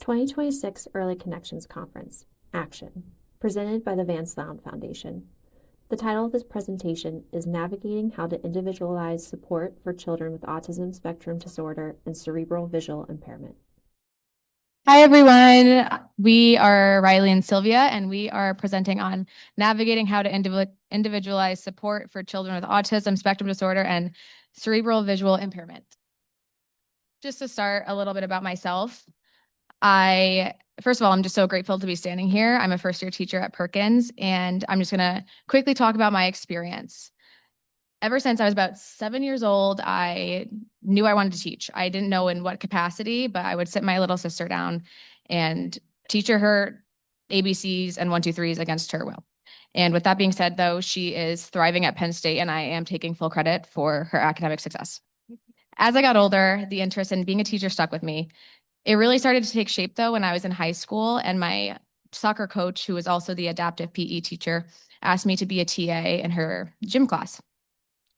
2026 Early Connections Conference, Action, presented by the Van Sloun Foundation. The title of this presentation is Navigating How to Individualize Support for Children with Autism Spectrum Disorder and Cerebral Visual Impairment. Hi, everyone. We are Riley and Sylvia, and we are presenting on navigating how to individualize support for children with autism spectrum disorder and cerebral visual impairment. Just to start, a little bit about myself. First of all, I'm just so grateful to be standing here. I'm a first-year teacher at Perkins, and I'm just going to quickly talk about my experience. Ever since I was about 7 years old, I knew I wanted to teach. I didn't know in what capacity, but I would sit my little sister down and teach her ABCs and 1, 2, 3s against her will. And with that being said, though, she is thriving at Penn State, and I am taking full credit for her academic success. As I got older, the interest in being a teacher stuck with me. It really started to take shape, though, when I was in high school, and my soccer coach, who was also the adaptive PE teacher, asked me to be a TA in her gym class.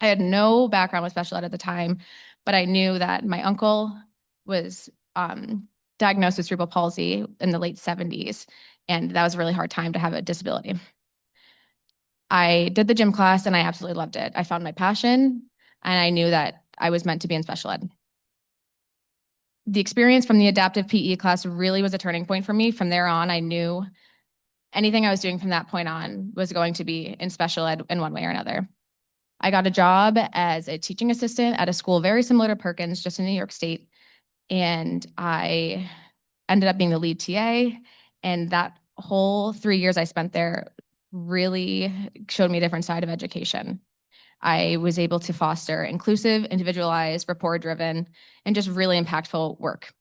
I had no background with special ed at the time, but I knew that my uncle was diagnosed with cerebral palsy in the late 70s, and that was a really hard time to have a disability. I did the gym class, and I absolutely loved it. I found my passion, and I knew that I was meant to be in special ed. The experience from the adaptive PE class really was a turning point for me. From there on, I knew anything I was doing from that point on was going to be in special ed in one way or another. I got a job as a teaching assistant at a school very similar to Perkins, just in New York State. And I ended up being the lead TA. And that whole 3 years I spent there really showed me a different side of education. I was able to foster inclusive, individualized, rapport-driven, and just really impactful work.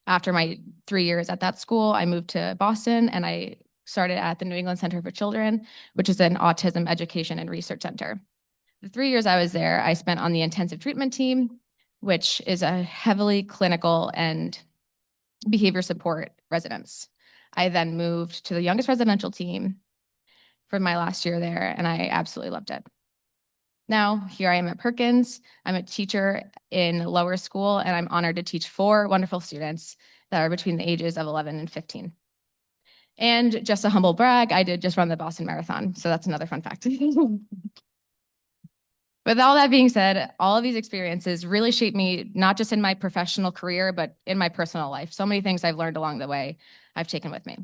After my 3 years at that school, I moved to Boston, and I started at the New England Center for Children, which is an autism education and research center. The 3 years I was there, I spent on the intensive treatment team, which is a heavily clinical and behavior support residence. I then moved to the youngest residential team for my last year there, and I absolutely loved it. Now, here I am at Perkins. I'm a teacher in lower school, and I'm honored to teach 4 wonderful students that are between the ages of 11 and 15. And just a humble brag, I did just run the Boston Marathon, so that's another fun fact. With all that being said, all of these experiences really shaped me, not just in my professional career, but in my personal life. So many things I've learned along the way, I've taken with me.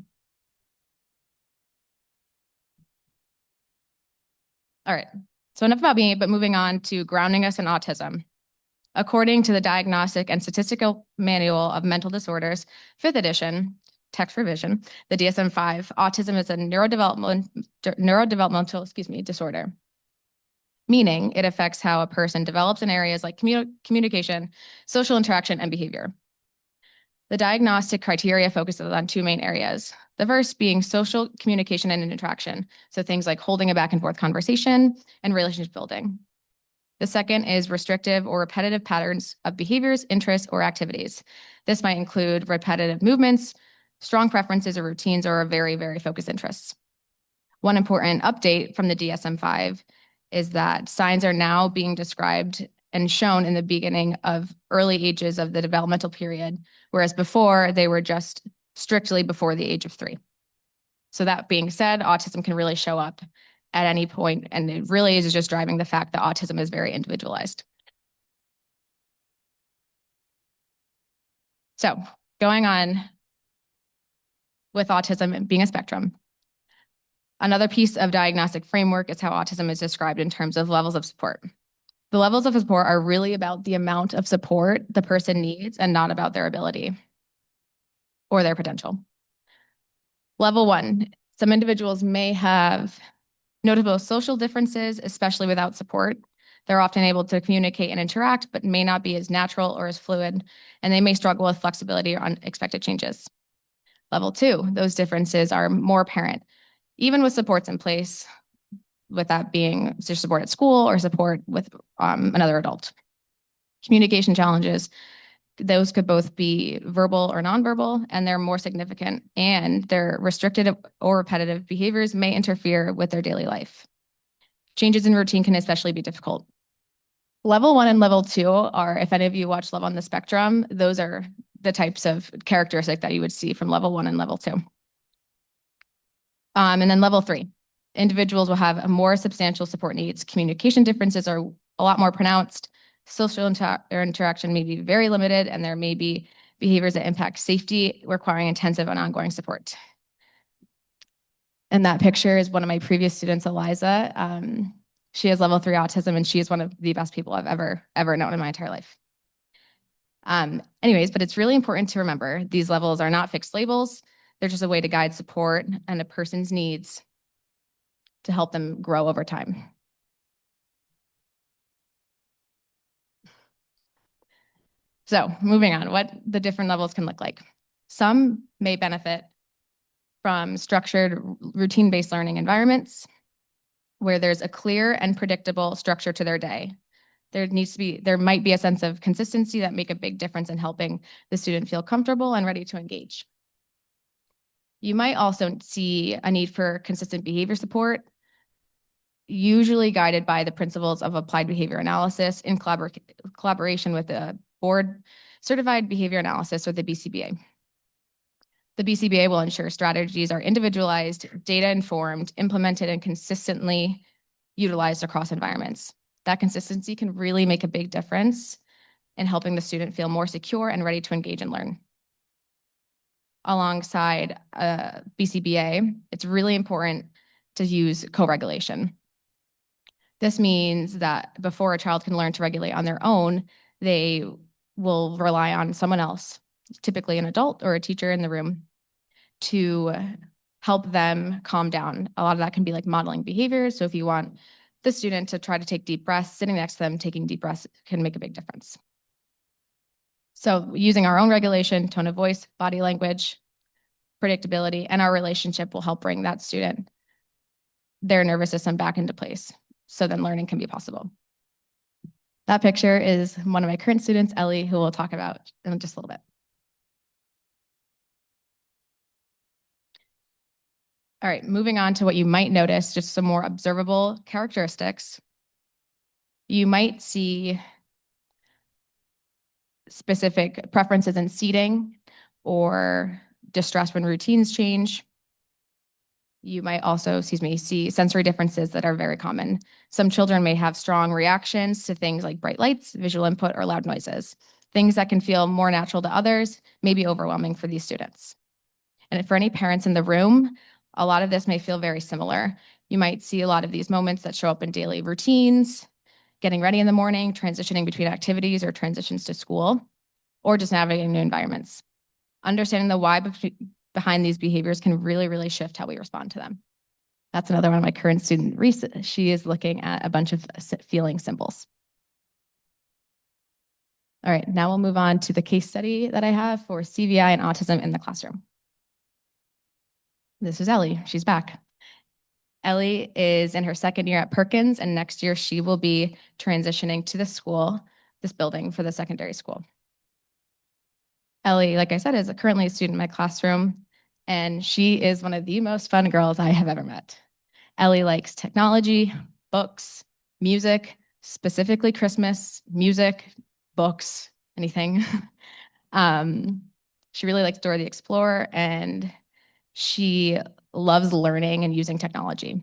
All right, so enough about me, but moving on to grounding us in autism. According to the Diagnostic and Statistical Manual of Mental Disorders, 5th edition, text revision, the DSM-5, autism is a neurodevelopmental disorder, meaning it affects how a person develops in areas like communication, social interaction, and behavior. The diagnostic criteria focuses on 2 main areas. The first being social communication and interaction, so things like holding a back and forth conversation and relationship building. The second is restrictive or repetitive patterns of behaviors, interests, or activities. This might include repetitive movements, strong preferences or routines, or very, very focused interests. One important update from the DSM-5 is that signs are now being described and shown in the beginning of early ages of the developmental period, whereas before they were just strictly before the age of 3. So that being said, autism can really show up at any point, and it really is just driving the fact that autism is very individualized. So going on with autism being a spectrum, another piece of diagnostic framework is how autism is described in terms of levels of support. The levels of support are really about the amount of support the person needs and not about their ability or their potential. Level 1, some individuals may have notable social differences, especially without support. They're often able to communicate and interact, but may not be as natural or as fluid, and they may struggle with flexibility or unexpected changes. Level 2, those differences are more apparent, even with supports in place, with that being support at school or support with another adult. Communication challenges, those could both be verbal or nonverbal, and they're more significant, and their restricted or repetitive behaviors may interfere with their daily life. Changes in routine can especially be difficult. Level 1 and level 2 are, if any of you watch Love on the Spectrum, those are the types of characteristics that you would see from level 1 and level 2. And then level 3, individuals will have more substantial support needs. Communication differences are a lot more pronounced. Social interaction may be very limited, and there may be behaviors that impact safety, requiring intensive and ongoing support. And that picture is one of my previous students, Eliza. She has level 3 autism, and she is one of the best people I've ever known in my entire life. Anyways, but it's really important to remember these levels are not fixed labels. They're just a way to guide support and a person's needs to help them grow over time. So moving on, what the different levels can look like. Some may benefit from structured routine-based learning environments where there's a clear and predictable structure to their day. There might be a sense of consistency that make a big difference in helping the student feel comfortable and ready to engage. You might also see a need for consistent behavior support, usually guided by the principles of applied behavior analysis in collaboration with the board certified behavior analysis or the BCBA. The BCBA will ensure strategies are individualized, data informed, implemented, and consistently utilized across environments. That consistency can really make a big difference in helping the student feel more secure and ready to engage and learn. Alongside BCBA, it's really important to use co-regulation. This means that before a child can learn to regulate on their own, they will rely on someone else, typically an adult or a teacher in the room, to help them calm down. A lot of that can be like modeling behaviors. So if you want the student to try to take deep breaths, sitting next to them, taking deep breaths can make a big difference. So using our own regulation, tone of voice, body language, predictability, and our relationship will help bring that student, their nervous system back into place. So then learning can be possible. That picture is one of my current students, Ellie, who we'll talk about in just a little bit. All right, moving on to what you might notice, just some more observable characteristics. You might see specific preferences in seating or distress when routines change. You might also, see sensory differences that are very common. Some children may have strong reactions to things like bright lights, visual input, or loud noises. Things that can feel more natural to others may be overwhelming for these students. And for any parents in the room, a lot of this may feel very similar. You might see a lot of these moments that show up in daily routines, getting ready in the morning, transitioning between activities or transitions to school, or just navigating new environments. Understanding the why behind these behaviors can really, really shift how we respond to them. That's another one of my current student, Reese. She is looking at a bunch of feeling symbols. All right, now we'll move on to the case study that I have for CVI and autism in the classroom. This is Ellie. She's back. Ellie is in her second year at Perkins, and next year she will be transitioning to this building for the secondary school. Ellie, like I said, is currently a student in my classroom, and she is one of the most fun girls I have ever met. Ellie likes technology, books, music, specifically Christmas, music, books, anything. She really likes Dora the Explorer, and she loves learning and using technology.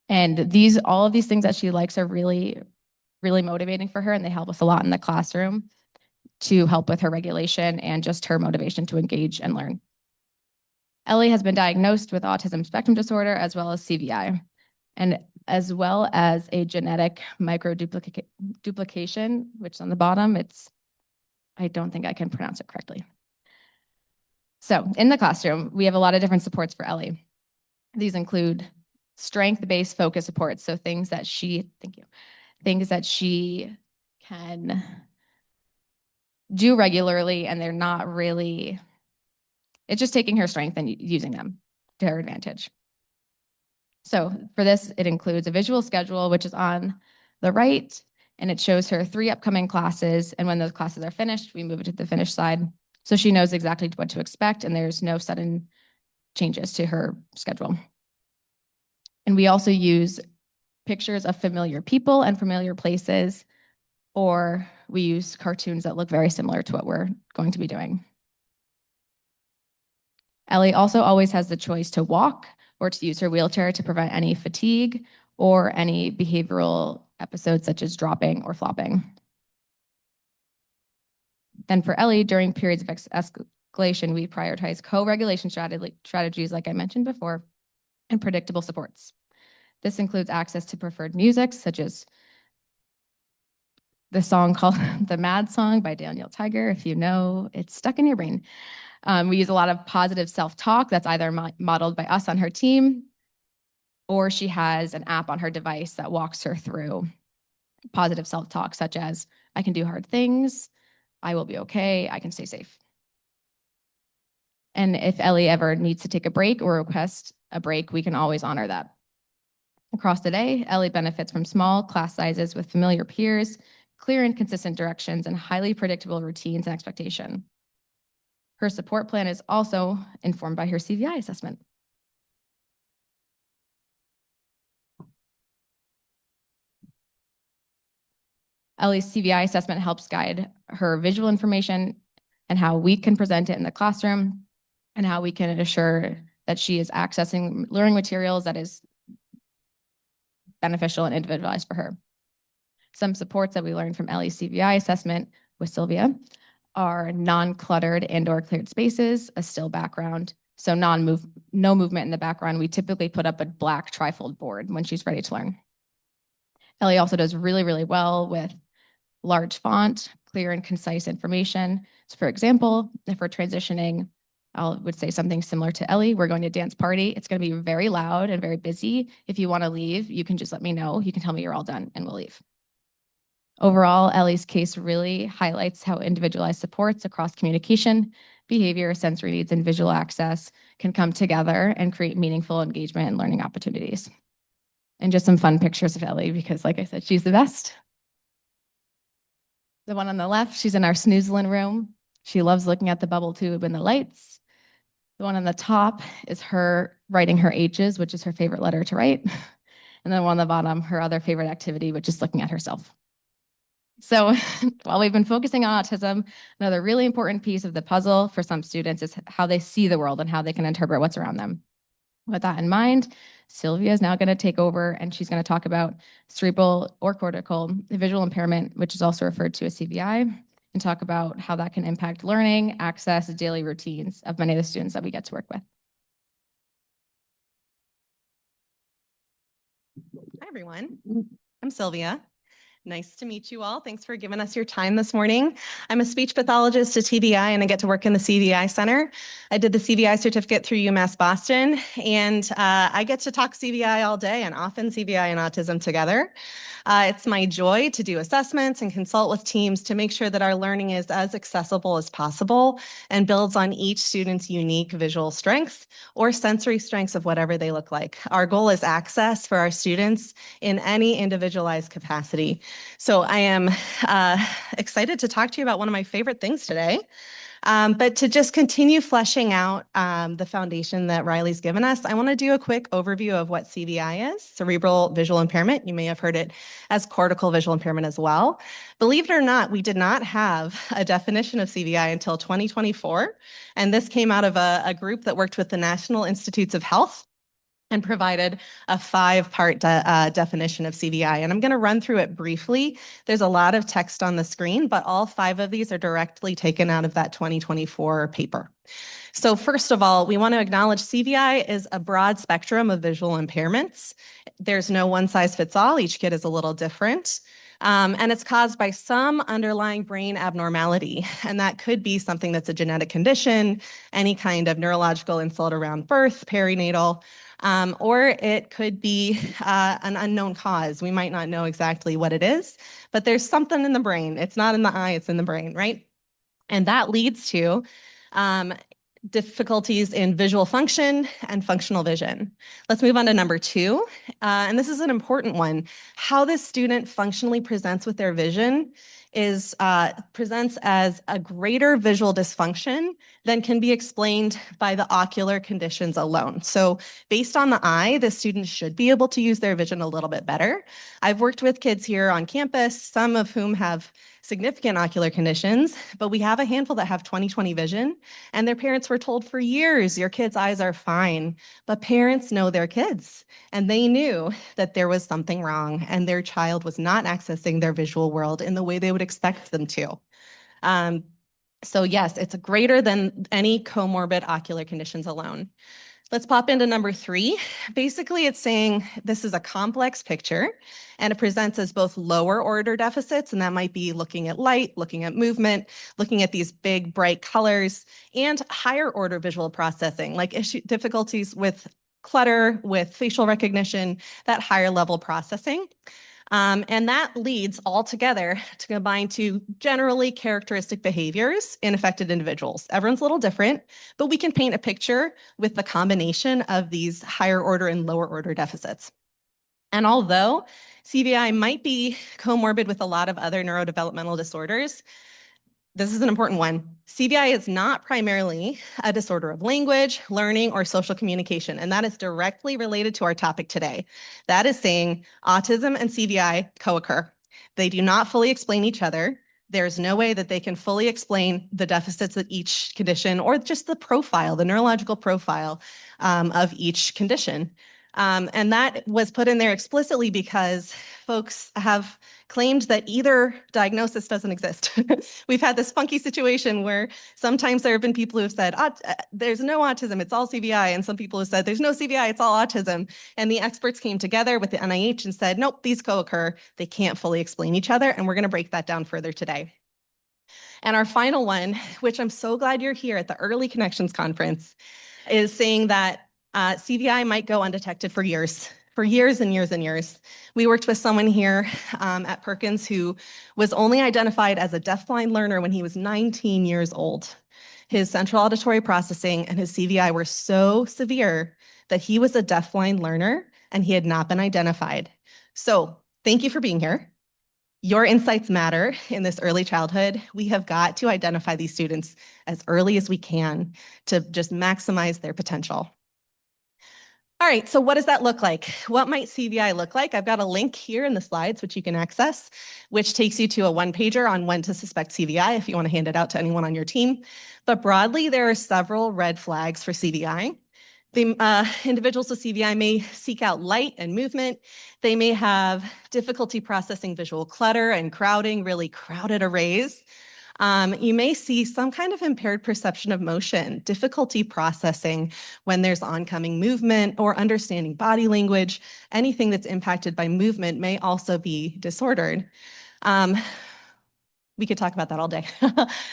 And all of these things that she likes are really, really motivating for her, and they help us a lot in the classroom to help with her regulation and just her motivation to engage and learn. Ellie has been diagnosed with autism spectrum disorder as well as CVI, and as well as a genetic microduplication, which is on the bottom. I don't think I can pronounce it correctly. So in the classroom, we have a lot of different supports for Ellie. These include strength-based focus supports, so things that she can do regularly, and they're not really, it's just taking her strength and using them to her advantage. So for this, it includes a visual schedule, which is on the right, and it shows her 3 upcoming classes. And when those classes are finished, we move it to the finish side. So she knows exactly what to expect, and there's no sudden changes to her schedule. And we also use pictures of familiar people and familiar places or we use cartoons that look very similar to what we're going to be doing. Ellie also always has the choice to walk or to use her wheelchair to prevent any fatigue or any behavioral episodes such as dropping or flopping. Then for Ellie, during periods of escalation, we prioritize co-regulation strategies, like I mentioned before, and predictable supports. This includes access to preferred music, such as the song called The Mad Song by Daniel Tiger. If you know, it's stuck in your brain. We use a lot of positive self-talk that's either modeled by us on her team, or she has an app on her device that walks her through positive self-talk, such as, I can do hard things, I will be okay, I can stay safe. And if Ellie ever needs to take a break or request a break, we can always honor that. Across the day, Ellie benefits from small class sizes with familiar peers, clear and consistent directions, and highly predictable routines and expectation. Her support plan is also informed by her CVI assessment. Ellie's CVI assessment helps guide her visual information and how we can present it in the classroom and how we can assure that she is accessing learning materials that is beneficial and individualized for her. Some supports that we learned from Ellie's CVI assessment with Sylvia are non-cluttered and/or cleared spaces, a still background, so no movement in the background. We typically put up a black trifold board when she's ready to learn. Ellie also does really, really well with large font, clear and concise information. So for example, if we're transitioning, I would say something similar to Ellie, we're going to a dance party. It's going to be very loud and very busy. If you want to leave, you can just let me know. You can tell me you're all done and we'll leave. Overall, Ellie's case really highlights how individualized supports across communication, behavior, sensory needs, and visual access can come together and create meaningful engagement and learning opportunities. And just some fun pictures of Ellie, because like I said, she's the best. The one on the left, she's in our snoozlin room. She loves looking at the bubble tube and the lights. The one on the top is her writing her H's, which is her favorite letter to write. And then one on the bottom, her other favorite activity, which is looking at herself. So while we've been focusing on autism, another really important piece of the puzzle for some students is how they see the world and how they can interpret what's around them. With that in mind, Sylvia is now going to take over and she's going to talk about cerebral or cortical visual impairment, which is also referred to as CVI, and talk about how that can impact learning, access, daily routines of many of the students that we get to work with. Hi, everyone. I'm Sylvia. Nice to meet you all. Thanks for giving us your time this morning. I'm a speech pathologist at TBI and I get to work in the CVI Center. I did the CVI certificate through UMass Boston and I get to talk CVI all day and often CVI and autism together. It's my joy to do assessments and consult with teams to make sure that our learning is as accessible as possible and builds on each student's unique visual strengths or sensory strengths of whatever they look like. Our goal is access for our students in any individualized capacity. So I am excited to talk to you about one of my favorite things today. But to just continue fleshing out the foundation that Riley's given us, I want to do a quick overview of what CVI is, cerebral visual impairment. You may have heard it as cortical visual impairment as well. Believe it or not, we did not have a definition of CVI until 2024. And this came out of a group that worked with the National Institutes of Health and provided a 5-part definition of CVI. And I'm going to run through it briefly. There's a lot of text on the screen, but all 5 of these are directly taken out of that 2024 paper. So first of all, we want to acknowledge CVI is a broad spectrum of visual impairments. There's no one size fits all. Each kid is a little different. And it's caused by some underlying brain abnormality. And that could be something that's a genetic condition, any kind of neurological insult around birth, perinatal, or it could be an unknown cause. We might not know exactly what it is, but there's something in the brain. It's not in the eye, it's in the brain, right? And that leads to difficulties in visual function and functional vision. Let's move on to number 2. And this is an important one. How this student functionally presents with their vision is presents as a greater visual dysfunction than can be explained by the ocular conditions alone. So based on the eye, the student should be able to use their vision a little bit better. I've worked with kids here on campus, some of whom have significant ocular conditions, but we have a handful that have 20/20 vision, and their parents were told for years, your kid's eyes are fine. But parents know their kids, and they knew that there was something wrong, and their child was not accessing their visual world in the way they would expect them to. So yes, it's greater than any comorbid ocular conditions alone. Let's pop into number 3. Basically, it's saying this is a complex picture, and it presents as both lower order deficits, and that might be looking at light, looking at movement, looking at these big, bright colors, and higher order visual processing, like difficulties with clutter, with facial recognition, that higher level processing. And that leads all together to combine to generally characteristic behaviors in affected individuals. Everyone's a little different, but we can paint a picture with the combination of these higher order and lower order deficits. And although CVI might be comorbid with a lot of other neurodevelopmental disorders, this is an important one. CVI is not primarily a disorder of language, learning, or social communication, and that is directly related to our topic today. That is saying autism and CVI co-occur. They do not fully explain each other. There's no way that they can fully explain the deficits of each condition or just the profile, the neurological profile of each condition. And that was put in there explicitly because folks have claimed that either diagnosis doesn't exist. We've had this funky situation where sometimes there have been people who have said, there's no autism, it's all CVI. And some people have said, there's no CVI, it's all autism. And the experts came together with the NIH and said, nope, these co-occur. They can't fully explain each other. And we're going to break that down further today. And our final one, which I'm so glad you're here at the Early Connections Conference, is saying that CVI might go undetected for years and years and years. We worked with someone here at Perkins who was only identified as a deafblind learner when he was 19 years old. His central auditory processing and his CVI were so severe that he was a deafblind learner and he had not been identified. So thank you for being here. Your insights matter in this early childhood. We have got to identify these students as early as we can to just maximize their potential. All right, so what does that look like? What might CVI look like? I've got a link here in the slides, which you can access, which takes you to a one-pager on when to suspect CVI if you want to hand it out to anyone on your team. But broadly, there are several red flags for CVI. The individuals with CVI may seek out light and movement. They may have difficulty processing visual clutter and crowding, really crowded arrays. You may see some kind of impaired perception of motion, difficulty processing when there's oncoming movement or understanding body language. Anything that's impacted by movement may also be disordered. We could talk about that all day.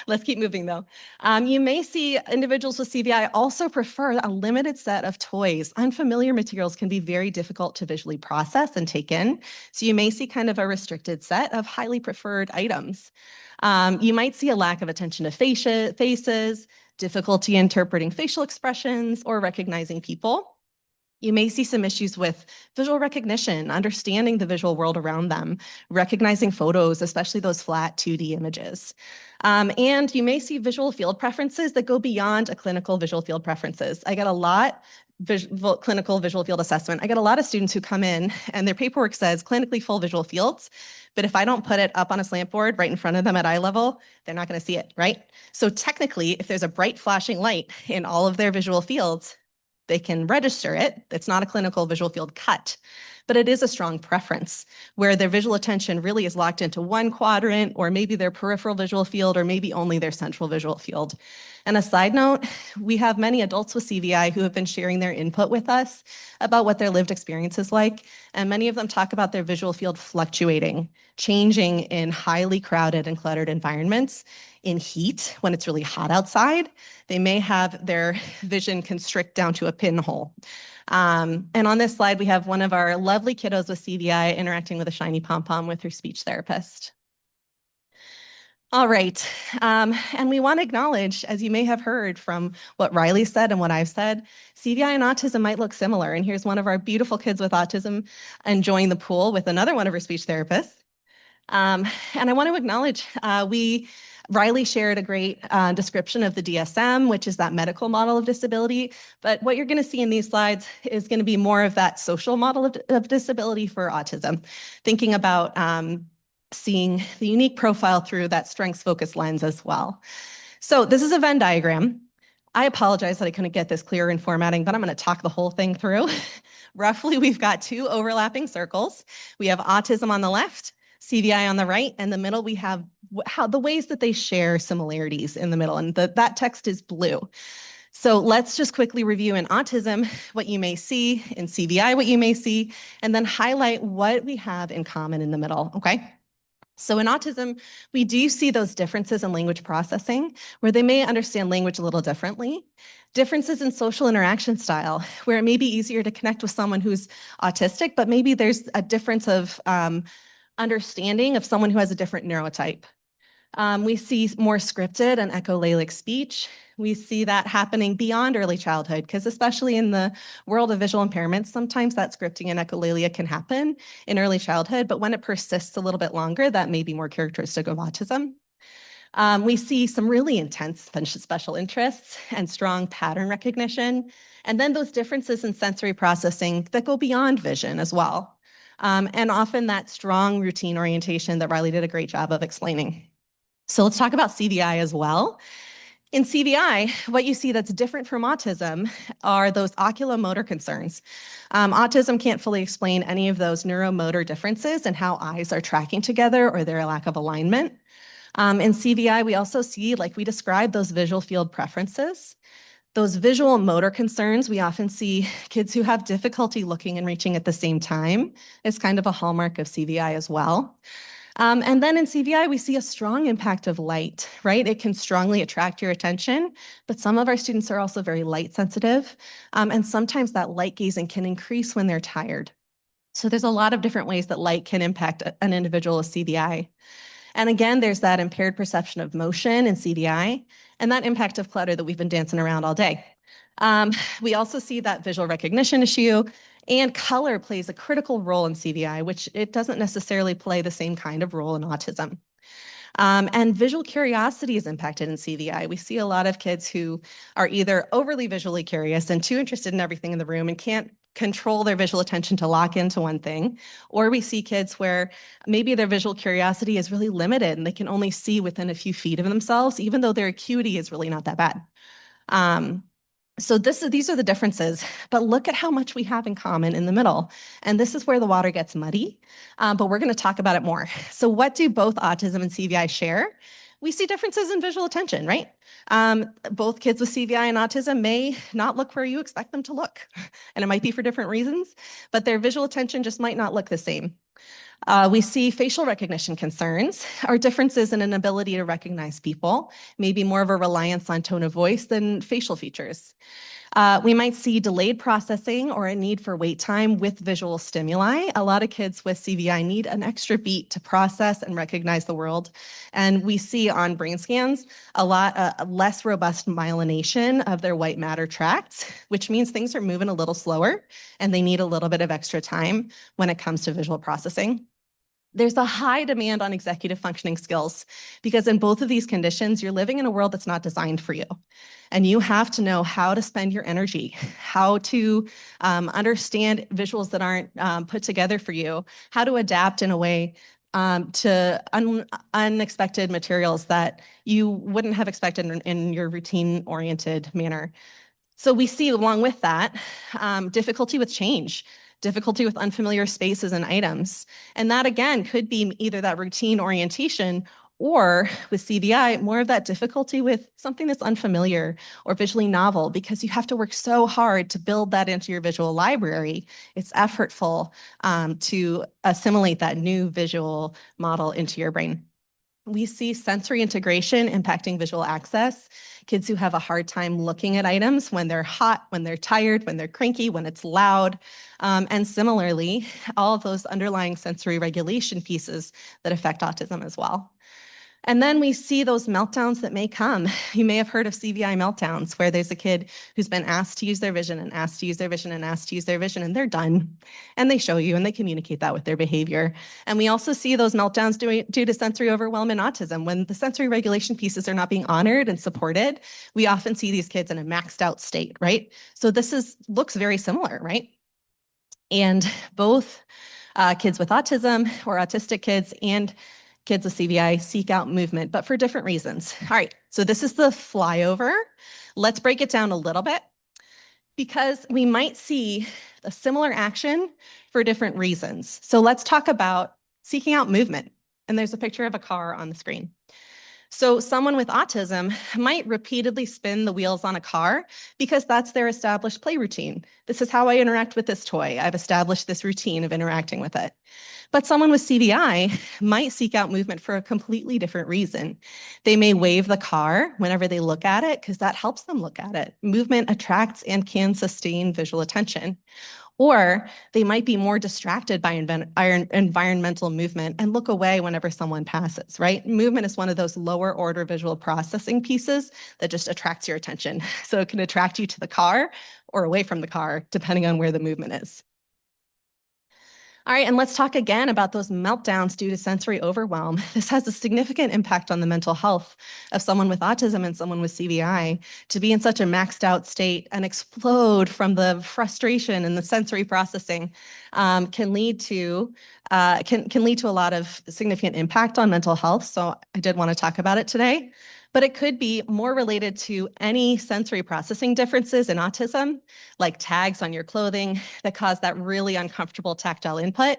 Let's keep moving though. You may see individuals with CVI also prefer a limited set of toys. Unfamiliar materials can be very difficult to visually process and take in. So you may see kind of a restricted set of highly preferred items. You might see a lack of attention to faces, difficulty interpreting facial expressions or recognizing people. You may see some issues with visual recognition, understanding the visual world around them, recognizing photos, especially those flat 2D images. And you may see visual field preferences that go beyond a clinical visual field preferences. I get a lot clinical visual field assessment. I get a lot of students who come in and their paperwork says clinically full visual fields, but if I don't put it up on a slant board right in front of them at eye level, they're not going to see it, right? So technically, if there's a bright flashing light in all of their visual fields, they can register it. It's not a clinical visual field cut, but it is a strong preference where their visual attention really is locked into one quadrant or maybe their peripheral visual field or maybe only their central visual field. And a side note, we have many adults with CVI who have been sharing their input with us about what their lived experience is like. And many of them talk about their visual field fluctuating, changing in highly crowded and cluttered environments. In heat, when it's really hot outside, they may have their vision constrict down to a pinhole. And on this slide, we have one of our lovely kiddos with CVI interacting with a shiny pom-pom with her speech therapist. All right. And we want to acknowledge, as you may have heard from what Riley said and what I've said, CVI and autism might look similar. And here's one of our beautiful kids with autism enjoying the pool with another one of her speech therapists. And I want to acknowledge, Riley shared a great description of the DSM, which is that medical model of disability. But what you're going to see in these slides is going to be more of that social model of disability for autism, thinking about seeing the unique profile through that strengths-focused lens as well. So this is a Venn diagram. I apologize that I couldn't get this clearer in formatting, but I'm going to talk the whole thing through. Roughly, we've got two overlapping circles. We have autism on the left, CVI on the right, and in the middle we have the ways that they share similarities in the middle, and that text is blue. So let's just quickly review in autism what you may see, in CVI what you may see, and then highlight what we have in common in the middle, okay? So in autism, we do see those differences in language processing, where they may understand language a little differently. Differences in social interaction style, where it may be easier to connect with someone who's autistic, but maybe there's a difference of understanding of someone who has a different neurotype. We see more scripted and echolalic speech. We see that happening beyond early childhood, because especially in the world of visual impairments, sometimes that scripting and echolalia can happen in early childhood, but when it persists a little bit longer, that may be more characteristic of autism. We see some really intense special interests and strong pattern recognition, and then those differences in sensory processing that go beyond vision as well. And often that strong routine orientation that Riley did a great job of explaining. So let's talk about CVI as well. In CVI, what you see that's different from autism are those oculomotor concerns. Autism can't fully explain any of those neuromotor differences and how eyes are tracking together or their lack of alignment. In CVI, we also see, like we described, those visual field preferences. Those visual motor concerns, we often see kids who have difficulty looking and reaching at the same time. It's kind of a hallmark of CVI as well. And then in CVI, we see a strong impact of light, right? It can strongly attract your attention, but some of our students are also very light sensitive. And sometimes that light gazing can increase when they're tired. So there's a lot of different ways that light can impact an individual with CVI. And again, there's that impaired perception of motion in CVI and that impact of clutter that we've been dancing around all day. We also see that visual recognition issue, and color plays a critical role in CVI, which it doesn't necessarily play the same kind of role in autism. And visual curiosity is impacted in CVI. We see a lot of kids who are either overly visually curious and too interested in everything in the room and can't control their visual attention to lock into one thing, or we see kids where maybe their visual curiosity is really limited and they can only see within a few feet of themselves, even though their acuity is really not that bad. So these are the differences, but look at how much we have in common in the middle. And this is where the water gets muddy, but we're going to talk about it more. So what do both autism and CVI share? We see differences in visual attention, right? Both kids with CVI and autism may not look where you expect them to look, and it might be for different reasons, but their visual attention just might not look the same. We see facial recognition concerns or differences in an ability to recognize people, maybe more of a reliance on tone of voice than facial features. We might see delayed processing or a need for wait time with visual stimuli. A lot of kids with CVI need an extra beat to process and recognize the world. And we see on brain scans a lot less robust myelination of their white matter tracts, which means things are moving a little slower and they need a little bit of extra time when it comes to visual processing. There's a high demand on executive functioning skills because in both of these conditions, you're living in a world that's not designed for you. And you have to know how to spend your energy, how to understand visuals that aren't put together for you, how to adapt in a way to unexpected materials that you wouldn't have expected in your routine-oriented manner. So we see along with that, difficulty with change, difficulty with unfamiliar spaces and items. And that again could be either that routine orientation or with CVI, more of that difficulty with something that's unfamiliar or visually novel because you have to work so hard to build that into your visual library. It's effortful to assimilate that new visual model into your brain. We see sensory integration impacting visual access. Kids who have a hard time looking at items when they're hot, when they're tired, when they're cranky, when it's loud. And similarly, all of those underlying sensory regulation pieces that affect autism as well. And then we see those meltdowns that may come. You may have heard of CVI meltdowns, where there's a kid who's been asked to use their vision and asked to use their vision and asked to use their vision, and they're done. And they show you and they communicate that with their behavior. And we also see those meltdowns due to sensory overwhelm in autism. When the sensory regulation pieces are not being honored and supported, we often see these kids in a maxed out state, right? So this looks very similar, right? And both kids with autism or autistic kids and kids with CVI seek out movement, but for different reasons. All right, so this is the flyover. Let's break it down a little bit, because we might see a similar action for different reasons. So let's talk about seeking out movement. And there's a picture of a car on the screen. So someone with autism might repeatedly spin the wheels on a car because that's their established play routine. This is how I interact with this toy. I've established this routine of interacting with it. But someone with CVI might seek out movement for a completely different reason. They may wave the car whenever they look at it because that helps them look at it. Movement attracts and can sustain visual attention. Or they might be more distracted by environmental movement and look away whenever someone passes, right? Movement is one of those lower order visual processing pieces that just attracts your attention. So it can attract you to the car or away from the car, depending on where the movement is. All right, and let's talk again about those meltdowns due to sensory overwhelm. This has a significant impact on the mental health of someone with autism and someone with CVI. To be in such a maxed out state and explode from the frustration and the sensory processing can lead to a lot of significant impact on mental health. So I did want to talk about it today. But it could be more related to any sensory processing differences in autism, like tags on your clothing that cause that really uncomfortable tactile input.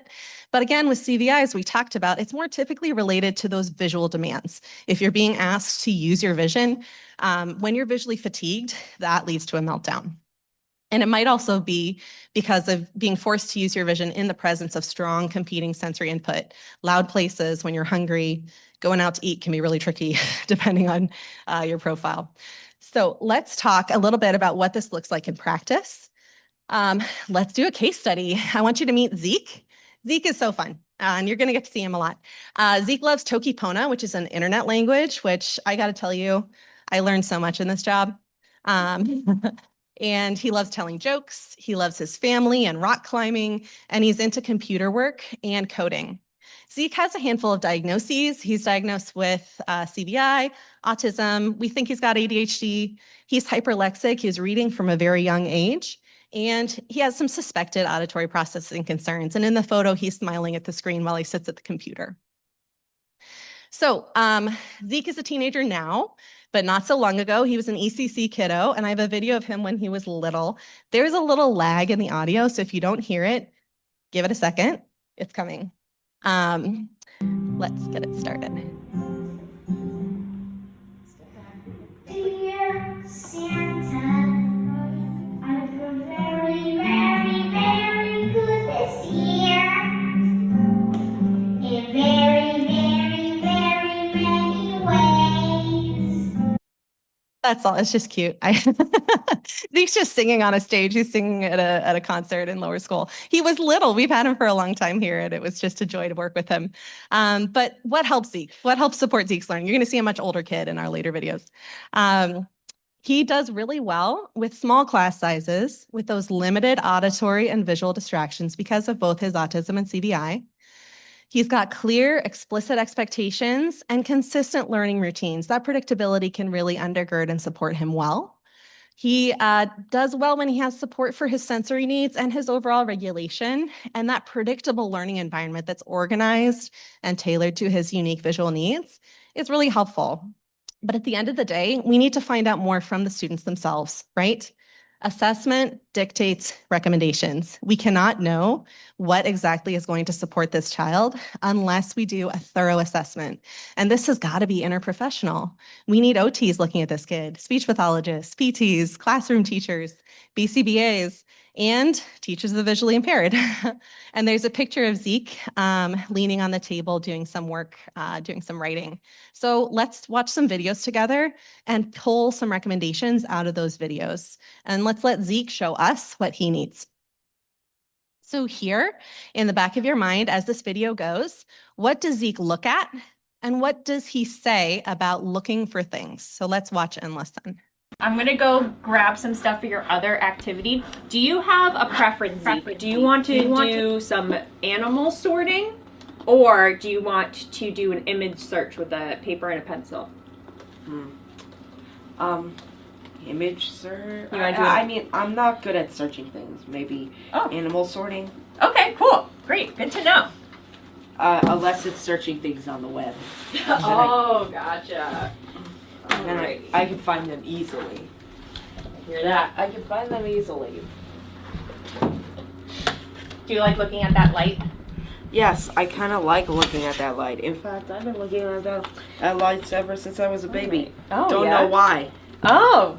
But again, with CVI, as we talked about, it's more typically related to those visual demands. If you're being asked to use your vision, when you're visually fatigued, that leads to a meltdown. And it might also be because of being forced to use your vision in the presence of strong competing sensory input. Loud places, when you're hungry, going out to eat can be really tricky depending on your profile. So let's talk a little bit about what this looks like in practice. Let's do a case study. I want you to meet Zeke. Zeke is so fun, and you're going to get to see him a lot. Zeke loves Toki Pona, which is an internet language, which I got to tell you, I learned so much in this job. And he loves telling jokes, he loves his family and rock climbing, and he's into computer work and coding. Zeke has a handful of diagnoses. He's diagnosed with CVI, autism. We think he's got ADHD. He's hyperlexic. He's reading from a very young age. And he has some suspected auditory processing concerns. And in the photo, he's smiling at the screen while he sits at the computer. So Zeke is a teenager now, but not so long ago. He was an ECC kiddo, and I have a video of him when he was little. There's a little lag in the audio, so if you don't hear it, give it a second. It's coming. Let's get it started. Dear Santa, I feel very, very, very good this year. In very, very, very many ways. That's all. It's just cute. Zeke's just singing on a stage. He's singing at a concert in lower school. He was little. We've had him for a long time here, and it was just a joy to work with him. But what helps Zeke? What helps support Zeke's learning? You're going to see a much older kid in our later videos. He does really well with small class sizes, with those limited auditory and visual distractions because of both his autism and CVI. He's got clear, explicit expectations and consistent learning routines. That predictability can really undergird and support him well. He does well when he has support for his sensory needs and his overall regulation, and that predictable learning environment that's organized and tailored to his unique visual needs is really helpful. But at the end of the day, we need to find out more from the students themselves, right? Assessment dictates recommendations. We cannot know what exactly is going to support this child unless we do a thorough assessment. And this has got to be interprofessional. We need OTs looking at this kid, speech pathologists, PTs, classroom teachers, BCBAs, and teachers of the visually impaired. And there's a picture of Zeke leaning on the table doing some work, doing some writing. So let's watch some videos together and pull some recommendations out of those videos. And let's let Zeke show us what he needs. So here in the back of your mind, as this video goes, what does Zeke look at And what does he say about looking for things? So let's watch and listen. I'm gonna go grab some stuff for your other activity. Do you have a preference, Zeke? Do you want to do some animal sorting, or do you want to do an image search with a paper and a pencil? Image search. You wanna do I mean, I'm not good at searching things. Maybe animal sorting. Okay, cool. Great. Good to know. Unless it's searching things on the web. Oh, gotcha. And I can find them easily. Hear that? I can find them easily. Do you like looking at that light? Yes, I kind of like looking at that light. In fact, I've been looking at that lights ever since I was a baby. Oh, Don't yeah? know why. Oh.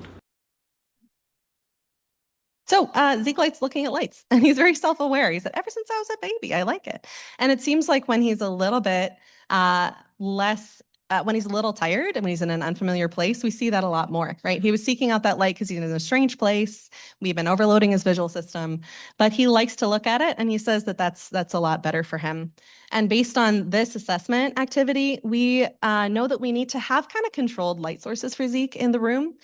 So Zeke likes looking at lights, and he's very self-aware. He said, ever since I was a baby, I like it. And it seems like when he's a little bit when he's a little tired and when he's in an unfamiliar place, we see that a lot more, right? He was seeking out that light because he's in a strange place. We've been overloading his visual system, but he likes to look at it, and he says that that's a lot better for him. And based on this assessment activity, we know that we need to have kind of controlled light sources for Zeke in the room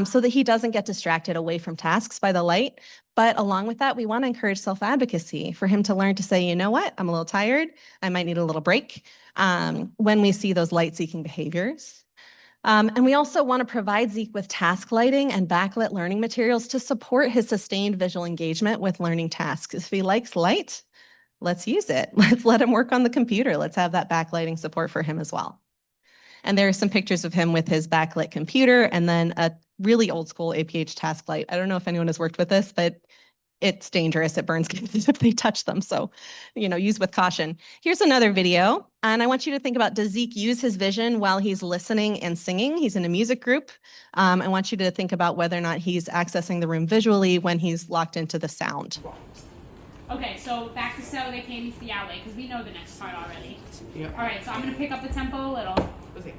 so that he doesn't get distracted away from tasks by the light. But along with that, we want to encourage self-advocacy for him to learn to say, you know what, I'm a little tired. I might need a little break when we see those light-seeking behaviors. And we also want to provide Zeke with task lighting and backlit learning materials to support his sustained visual engagement with learning tasks. If he likes light, let's use it. Let's let him work on the computer. Let's have that backlighting support for him as well. And there are some pictures of him with his backlit computer and then a really old school APH task light. I don't know if anyone has worked with this, but it's dangerous. It burns kids if they touch them. So, use with caution. Here's another video. And I want you to think about, does Zeke use his vision while he's listening and singing? He's in a music group. I want you to think about whether or not he's accessing the room visually when he's locked into the sound. Okay, so back to so they came into the outlet, because we know the next part already. Yeah. All right, so I'm going to pick up the tempo a little. Okay.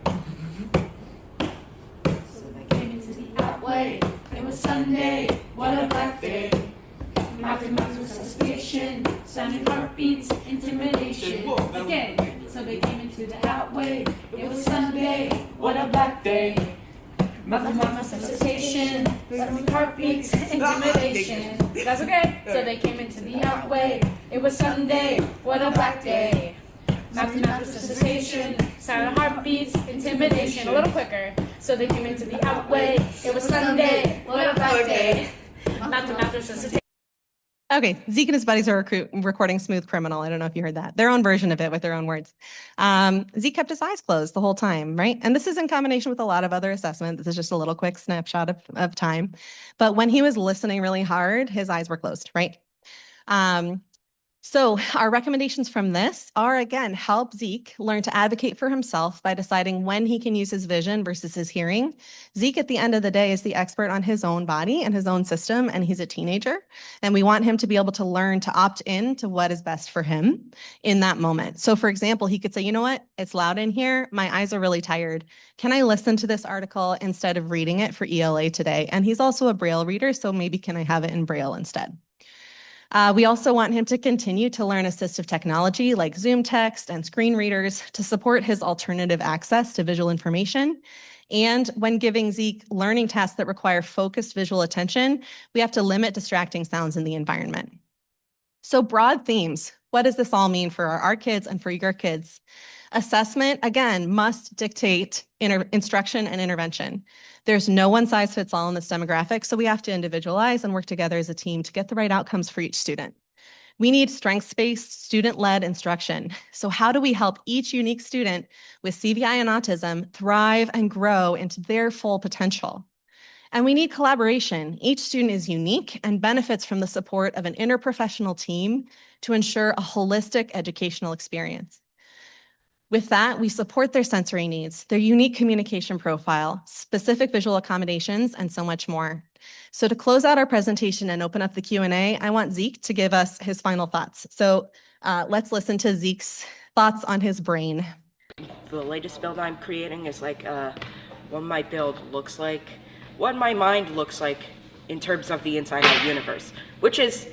So they came into the outlet. It was Sunday. What a black day. Mouth with suspicion. Sounding heartbeats. Intimidation. Again. So they came into the outlet. It was Sunday. What a black day. Mouth resuscitation. Sounding heartbeats. Intimidation. That's okay. So they came into the outlet. It was Sunday. What a black day. Mouth resuscitation. Silent heartbeats. Intimidation. A little quicker. So they came into the outlet. It was Sunday. What a black day. Mouth resuscitation. Okay, Zeke and his buddies are recording Smooth Criminal. I don't know if you heard that. Their own version of it with their own words. Zeke kept his eyes closed the whole time, right? And this is in combination with a lot of other assessment. This is just a little quick snapshot of time. But when he was listening really hard, his eyes were closed, right? So our recommendations from this are, again, help Zeke learn to advocate for himself by deciding when he can use his vision versus his hearing. Zeke, at the end of the day, is the expert on his own body and his own system, and he's a teenager. And we want him to be able to learn to opt in to what is best for him in that moment. So for example, he could say, you know what, it's loud in here. My eyes are really tired. Can I listen to this article instead of reading it for ELA today? And he's also a Braille reader, so maybe can I have it in Braille instead? We also want him to continue to learn assistive technology like Zoom text and screen readers to support his alternative access to visual information. And when giving Zeke learning tasks that require focused visual attention, we have to limit distracting sounds in the environment. So broad themes. What does this all mean for our kids and for your kids? Assessment, again, must dictate instruction and intervention. There's no one size fits all in this demographic, so we have to individualize and work together as a team to get the right outcomes for each student. We need strengths-based, student-led instruction. So how do we help each unique student with CVI and autism thrive and grow into their full potential? And we need collaboration. Each student is unique and benefits from the support of an interprofessional team to ensure a holistic educational experience. With that, we support their sensory needs, their unique communication profile, specific visual accommodations, and so much more. So to close out our presentation and open up the Q&A, I want Zeke to give us his final thoughts. So let's listen to Zeke's thoughts on his brain. The latest build I'm creating is like what my build looks like, what my mind looks like in terms of the inside-out universe, which is,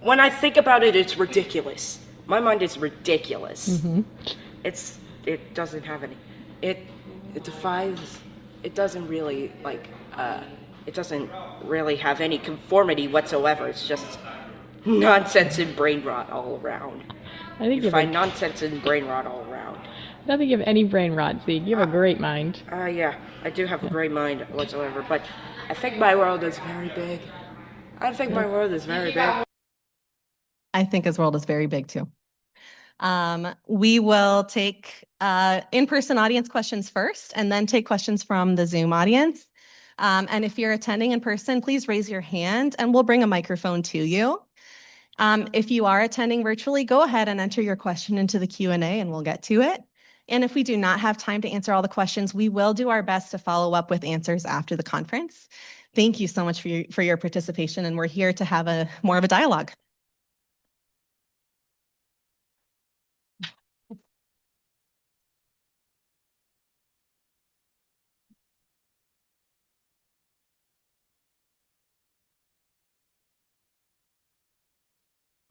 when I think about it, it's ridiculous. My mind is ridiculous. Mm-hmm. It's it doesn't have any. It defies. It doesn't really like. It doesn't really have any conformity whatsoever. It's just nonsense and brain rot all around. I think You find nonsense and brain rot all around. I don't think you have any brain rot, Zeke. You have a great mind. Yeah, I do have a great mind whatsoever, but I think my world is very big. I think my world is very big. I think his world is very big too. We will take in-person audience questions first and then take questions from the Zoom audience. And if you're attending in person, please raise your hand and we'll bring a microphone to you. If you are attending virtually, go ahead and enter your question into the Q&A and we'll get to it. And if we do not have time to answer all the questions, we will do our best to follow up with answers after the conference. Thank you so much for your participation, and we're here to have more of a dialogue.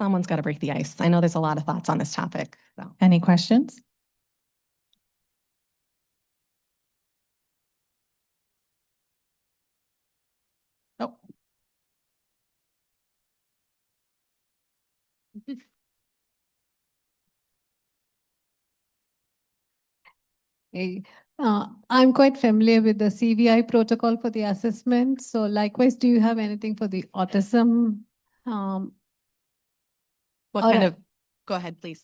Someone's got to break the ice. I know there's a lot of thoughts on this topic. So. Any questions? Oh. Hey, I'm quite familiar with the CVI protocol for the assessment. So likewise, do you have anything for the autism? What Or- kind of, go ahead, please.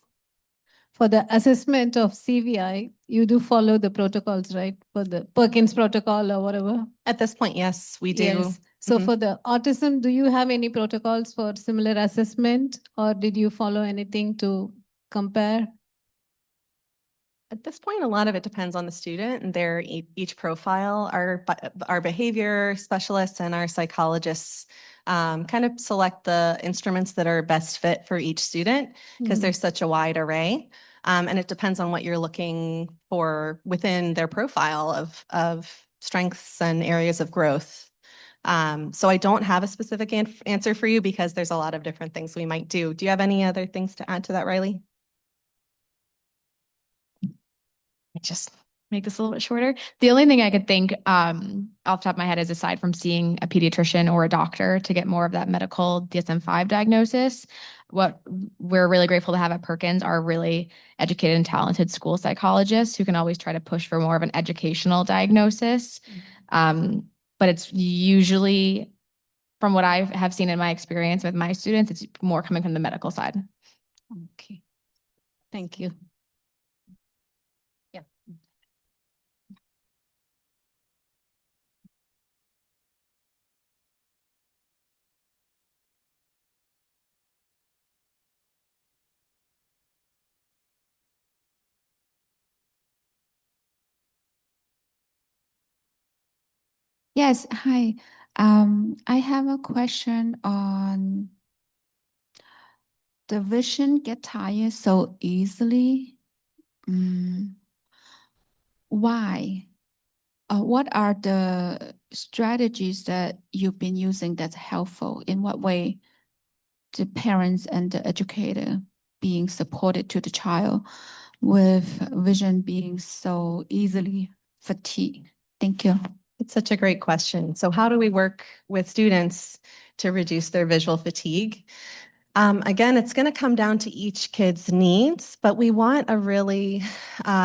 For the assessment of CVI, you do follow the protocols, right? For the Perkins protocol or whatever? At this point, yes, we do. Yes. So Mhm. for the autism, do you have any protocols for similar assessment, or did you follow anything to compare? At this point, a lot of it depends on the student and their each profile. Our behavior specialists and our psychologists kind of select the instruments that are best fit for each student because there's such a wide array. And it depends on what you're looking for within their profile of strengths and areas of growth. So I don't have a specific answer for you because there's a lot of different things we might do. Do you have any other things to add to that, Riley? Just make this a little bit shorter. The only thing I could think off the top of my head is, aside from seeing a pediatrician or a doctor to get more of that medical DSM-5 diagnosis, what we're really grateful to have at Perkins are really educated and talented school psychologists who can always try to push for more of an educational diagnosis. But it's usually, from what I have seen in my experience with my students, it's more coming from the medical side. Okay. Thank you. Yes, hi. I have a question on the vision get tired so easily. Why? What are the strategies that you've been using that's helpful? In what way the parents and the educator being supported to the child with vision being so easily fatigued? Thank you. It's such a great question. So how do we work with students to reduce their visual fatigue? Again, it's going to come down to each kid's needs, but we want a really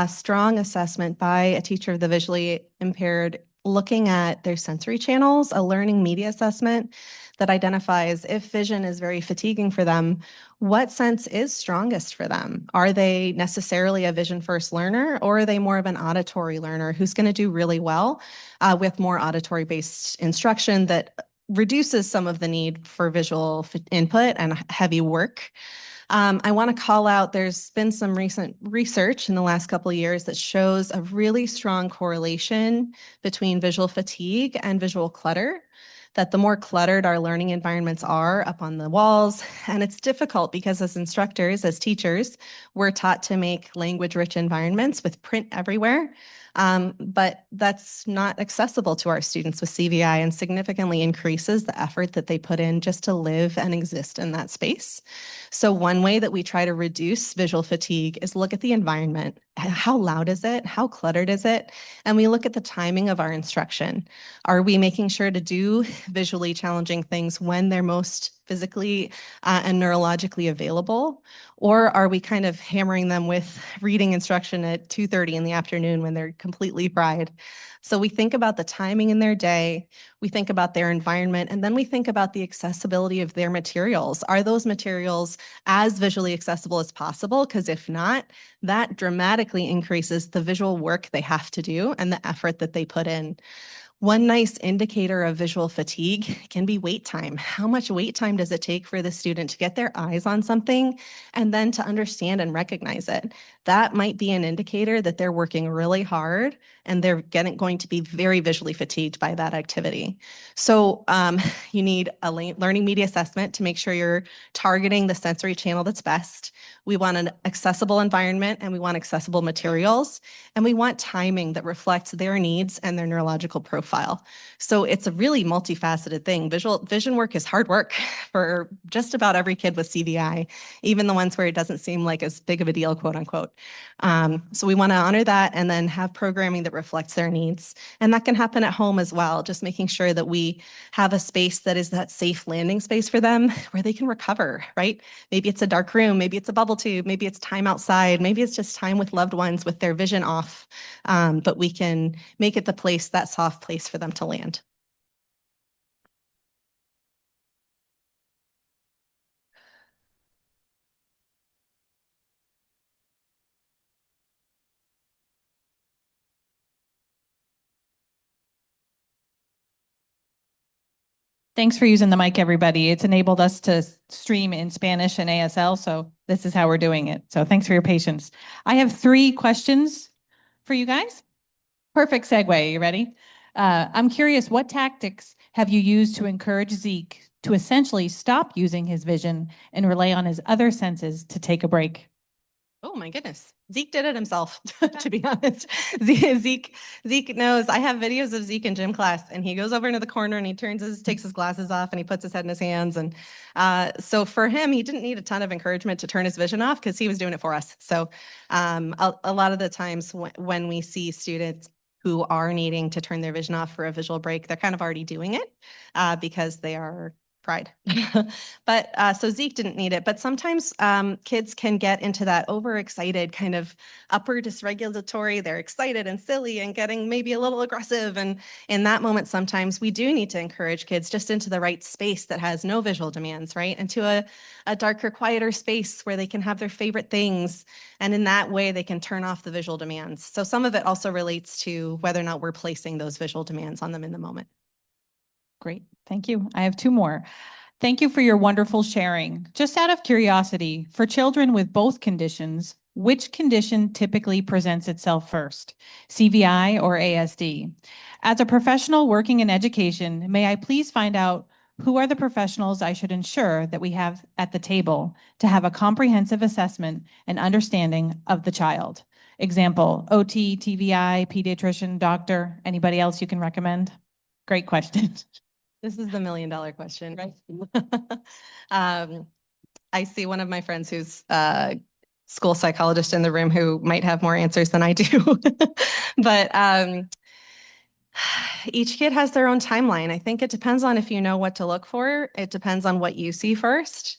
strong assessment by a teacher of the visually impaired looking at their sensory channels, a learning media assessment that identifies if vision is very fatiguing for them, what sense is strongest for them? Are they necessarily a vision first learner, or are they more of an auditory learner who's going to do really well with more auditory based instruction that reduces some of the need for visual input and heavy work? I want to call out, there's been some recent research in the last couple of years that shows a really strong correlation between visual fatigue and visual clutter, that the more cluttered our learning environments are up on the walls, and it's difficult because as instructors, as teachers, we're taught to make language-rich environments with print everywhere. But that's not accessible to our students with CVI and significantly increases the effort that they put in just to live and exist in that space. So one way that we try to reduce visual fatigue is look at the environment. How loud is it? How cluttered is it? And we look at the timing of our instruction. Are we making sure to do visually challenging things when they're most physically and neurologically available? Or are we kind of hammering them with reading instruction at 2:30 in the afternoon when they're completely fried? So we think about the timing in their day, we think about their environment, and then we think about the accessibility of their materials. Are those materials as visually accessible as possible? Because if not, that dramatically increases the visual work they have to do and the effort that they put in. One nice indicator of visual fatigue can be wait time. How much wait time does it take for the student to get their eyes on something and then to understand and recognize it? That might be an indicator that they're working really hard and they're going to be very visually fatigued by that activity. So you need a learning media assessment to make sure you're targeting the sensory channel that's best. We want an accessible environment and we want accessible materials, and we want timing that reflects their needs and their neurological profile. So it's a really multifaceted thing. Vision work is hard work for just about every kid with CVI, even the ones where it doesn't seem like as big of a deal, quote unquote. So we want to honor that and then have programming that reflects their needs. And that can happen at home as well, just making sure that we have a space that is that safe landing space for them where they can recover, right? Maybe it's a dark room, maybe it's a bubble tube, maybe it's time outside, maybe it's just time with loved ones with their vision off. But we can make it that soft place for them to land. Thanks for using the mic, everybody. It's enabled us to stream in Spanish and ASL, so this is how we're doing it. So thanks for your patience. I have 3 questions for you guys. Perfect segue. You ready? I'm curious, what tactics have you used to encourage Zeke to essentially stop using his vision and rely on his other senses to take a break? Oh my goodness. Zeke did it himself, to be honest. Zeke knows. I have videos of Zeke in gym class, and he goes over into the corner and he takes his glasses off and he puts his head in his hands. And so for him, he didn't need a ton of encouragement to turn his vision off because he was doing it for us. So a lot of the times when we see students who are needing to turn their vision off for a visual break, they're kind of already doing it because they are fried. But so Zeke didn't need it. But sometimes kids can get into that overexcited kind of upper dysregulatory. They're excited and silly and getting maybe a little aggressive. And in that moment, sometimes we do need to encourage kids just into the right space that has no visual demands, right? Into a darker, quieter space where they can have their favorite things. And in that way, they can turn off the visual demands. So some of it also relates to whether or not we're placing those visual demands on them in the moment. Great. Thank you. I have 2 more. Thank you for your wonderful sharing. Just out of curiosity, for children with both conditions, which condition typically presents itself first, CVI or ASD? As a professional working in education, may I please find out who are the professionals I should ensure that we have at the table to have a comprehensive assessment and understanding of the child? Example, OT, TVI, pediatrician, doctor, anybody else you can recommend? Great question. This is the $1 million question. Right. I see one of my friends who's a school psychologist in the room who might have more answers than I do. But each kid has their own timeline. I think it depends on if you know what to look for. It depends on what you see first.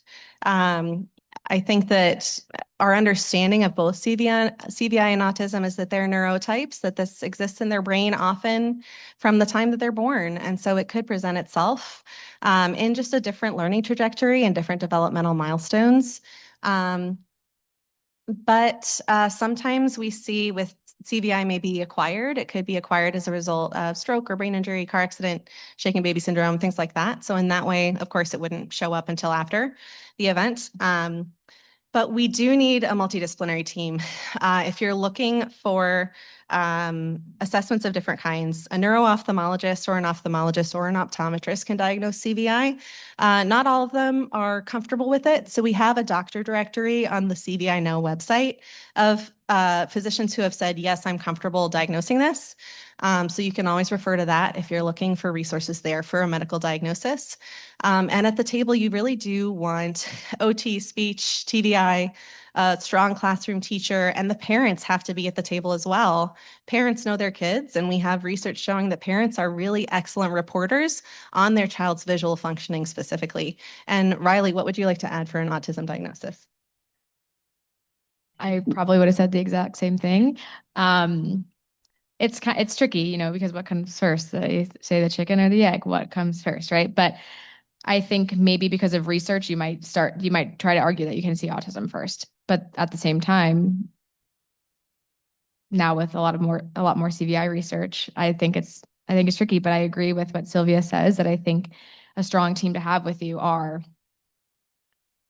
I think that our understanding of both CVI and autism is that they're neurotypes, that this exists in their brain often from the time that they're born. And so it could present itself in just a different learning trajectory and different developmental milestones. But sometimes we see with CVI may be acquired. It could be acquired as a result of stroke or brain injury, car accident, shaken baby syndrome, things like that. So in that way, of course, it wouldn't show up until after the event. But we do need a multidisciplinary team. If you're looking for assessments of different kinds, a neuro-ophthalmologist or an ophthalmologist or an optometrist can diagnose CVI. Not all of them are comfortable with it. So we have a doctor directory on the CVI Know website of physicians who have said, yes, I'm comfortable diagnosing this. So you can always refer to that if you're looking for resources there for a medical diagnosis. And at the table, you really do want OT, speech, TVI, a strong classroom teacher, and the parents have to be at the table as well. Parents know their kids, and we have research showing that parents are really excellent reporters on their child's visual functioning specifically. And Riley, what would you like to add for an autism diagnosis? I probably would have said the exact same thing. It's tricky, you know, because what comes first? They say the chicken or the egg, what comes first, right? But I think maybe because of research, you might try to argue that you can see autism first. But at the same time, now with a lot more CVI research, I think it's tricky, but I agree with what Sylvia says, that I think a strong team to have with you are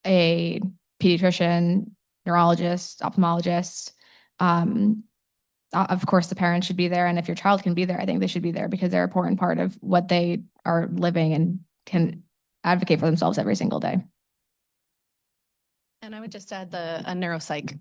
a pediatrician, neurologist, ophthalmologist. Of course, the parents should be there. And if your child can be there, I think they should be there because they're an important part of what they are living and can advocate for themselves every single day. And I would just add a neuropsych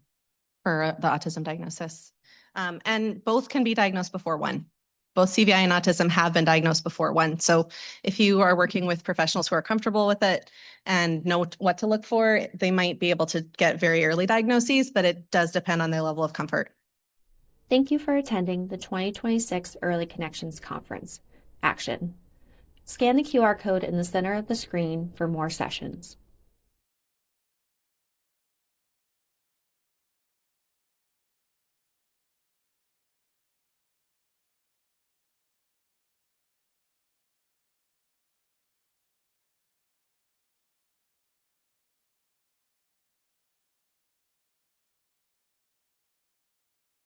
for the autism diagnosis. And both can be diagnosed before one. Both CVI and autism have been diagnosed before one. So if you are working with professionals who are comfortable with it and know what to look for, they might be able to get very early diagnoses, but it does depend on their level of comfort. Thank you for attending the 2026 Early Connections Conference. Action. Scan the QR code in the center of the screen for more sessions.